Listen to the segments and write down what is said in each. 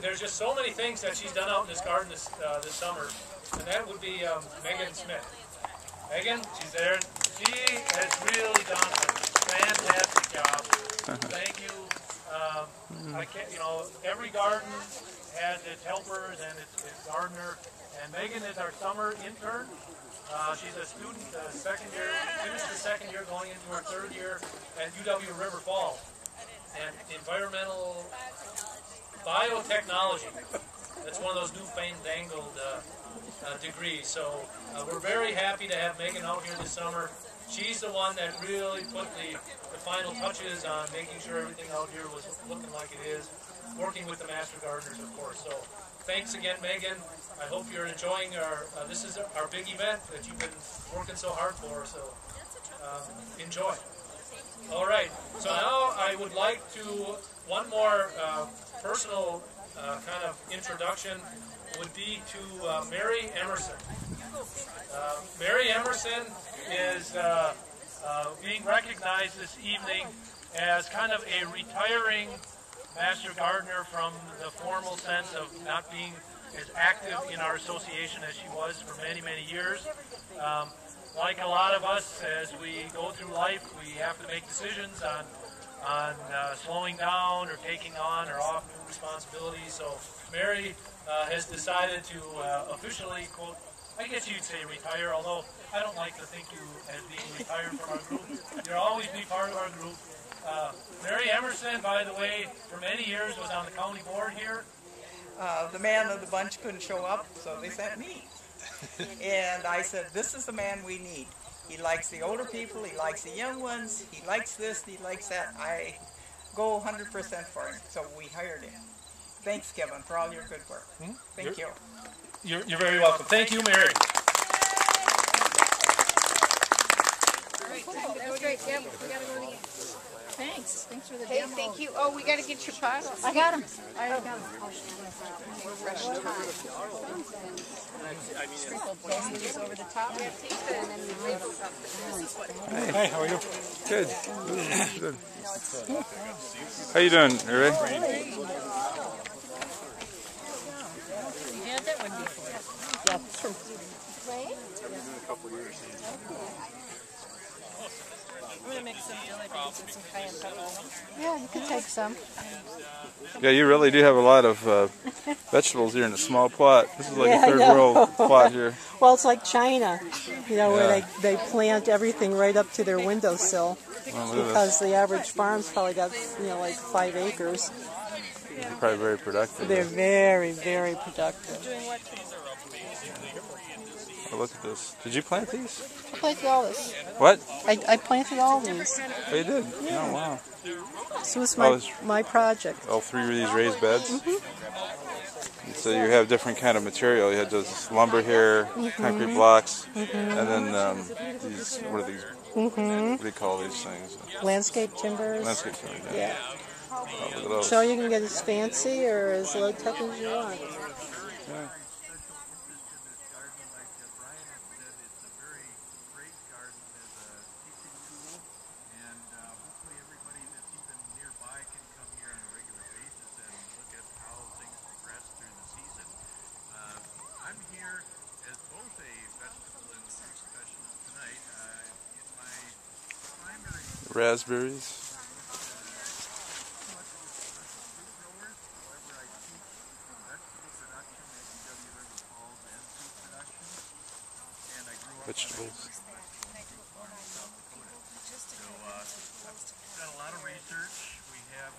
there's just so many things that she's done out in this garden this summer, and that would be Megan Smith. Megan, she's there. She has really done a fantastic job. Thank you. I can't, every garden has its helpers and its gardener, and Megan is our summer intern. She's a student, second year, finished her second year, going into her third year at UW River Falls. And environmental biotechnology. That's one of those newfangled degrees. So we're very happy to have Megan out here this summer. She's the one that really put the final touches on making sure everything out here was looking like it is, working with the master gardeners, of course. So thanks again, Megan. I hope you're enjoying this is our big event that you've been working so hard for, so enjoy. All right, so now I would like to, one more personal kind of introduction would be to Mary Emerson. Mary Emerson is being recognized this evening as kind of a retiring master gardener from the formal sense of not being as active in our association as she was for many, many years. Like a lot of us, as we go through life, we have to make decisions on slowing down or taking on or off new responsibilities. So Mary has decided to officially, quote, I guess you'd say retire, although I don't like to think you as being retired from our group. You'll always be part of our group. Mary Emerson, by the way, for many years was on the county board here. The man of the bunch couldn't show up, so they sent me. And I said, this is the man we need. He likes the older people, he likes the young ones, he likes this, he likes that. I go 100% for him, so we hired him. Thanks, Kevin, for all your good work. Thank you. You're very welcome. Thank you, Mary. That was great. Yep, we gotta go again. Thanks. Thanks for the Hey, demo. thank you. Oh, we gotta get your bottles. I got them. I already got them. Fresh time. Sprinkle these over the top. And then we leave them. Hey, how are you? Good. Good. How you doing, Ray? You had that one before. Yeah. Right? I'm gonna make some jelly beans and some cayenne pepper. Yeah, you can take some. Yeah, you really do have a lot of vegetables here in a small plot. This is like a third world plot here. Well, it's like China, where they plant everything right up to their windowsill, because the average farm's probably got, like 5 acres. They're probably very productive. They're very, very productive. Oh, look at this. Did you plant these? I planted all this. What? I planted all these. Oh, you did? Yeah. Oh, wow. This was my project. All 3 of these raised beds? And so you have different kind of material. You had those lumber here, concrete blocks, and then these, what are these? What do you call these things? Landscape timbers. Landscape timbers, yeah. Oh, look at those. So you can get as fancy or as low tech as you want. Yeah. Raspberries. Vegetables. Done a lot of research. We have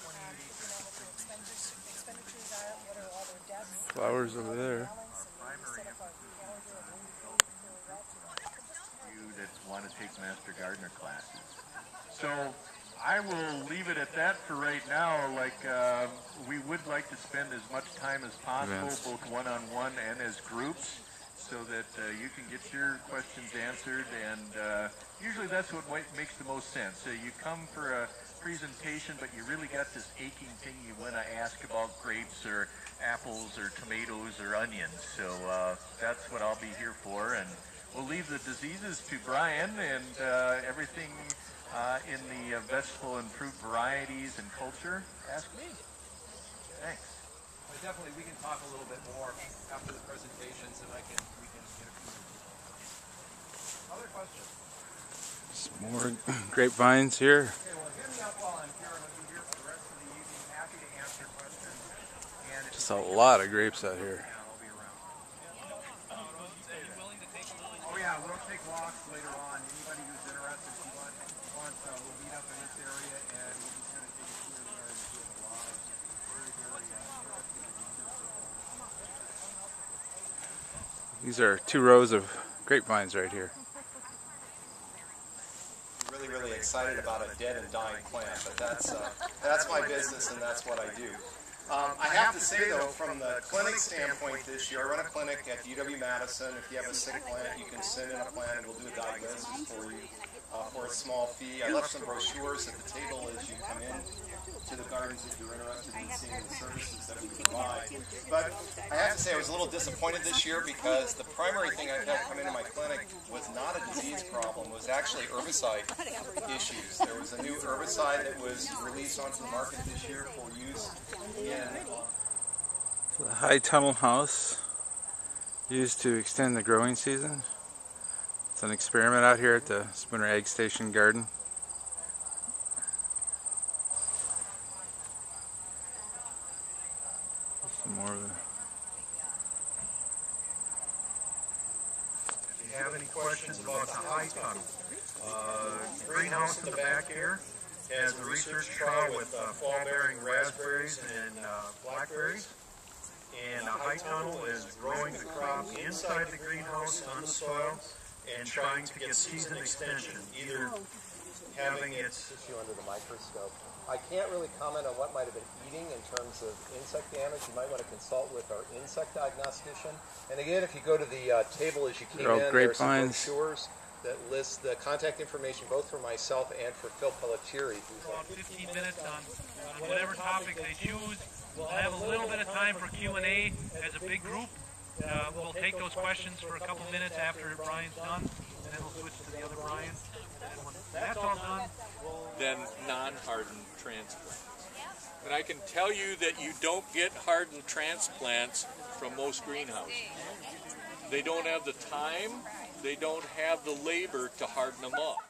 28 Flowers over there. that want to take Master Gardener classes. So I will leave it at that for right now. We would like to spend as much time as possible, both one-on-one and as groups, so that you can get your questions answered, and usually that's what makes the most sense. You come for a presentation, but you really got this aching thing you want to ask about grapes or apples or tomatoes or onions. So that's what I'll be here for, and we'll leave the diseases to Brian, and everything in the vegetable and fruit varieties and culture, ask me. Thanks. But definitely, we can talk a little bit more after the presentations, and we can get a few. Other questions? Some more grapevines here. Okay, well, hit me up while I'm here. I'm going to be here for the rest of the evening. Happy to answer questions. And Just a lot of grapes out here. yeah, I'll be around. Oh yeah, we'll take walks later on. Anybody who's interested, if you want, we'll meet up in this area and we'll just kind of take a tour there and do a lot of very, very interesting. These are 2 rows of grapevines right here. Really excited about a dead and dying plant, but that's my business and that's what I do. I have to say though, from the clinic standpoint this year, I run a clinic at UW-Madison. If you have a sick plant, you can send in a plant and we'll do a diagnosis for you for a small fee. I left some brochures at the table as you come in to the gardens if you're interested in seeing the services that we provide. But I have to say I was a little disappointed this year because the primary thing I've had come into my clinic was not a disease problem, was actually herbicide issues. There was a new herbicide that was released onto the market this year for use in The high tunnel house used to extend the growing season. It's an experiment out here at the Spooner Ag Station Garden. Some more of the If you have any questions about the high tunnel, greenhouse in the back here has a research trial with fall-bearing raspberries and blackberries. And the high tunnel is growing the crop inside the greenhouse on the soil and trying to get season extension, either having its issue under the microscope. I can't really comment on what might have been eating in terms of insect damage. You might want to consult with our insect diagnostician. And again, if you go to the table as you came in, there are some brochures that list the contact information both for myself and for Phil Pelletieri. About 15 minutes on whatever topic they choose. We'll have a little bit of time for Q&A as a big group. We'll take those questions for a couple minutes after Brian's done, and then we'll switch to the other Brian. And when that's all done, than non-hardened transplants. And I can tell you that you don't get hardened transplants from most greenhouses. They don't have the time, they don't have the labor to harden them up.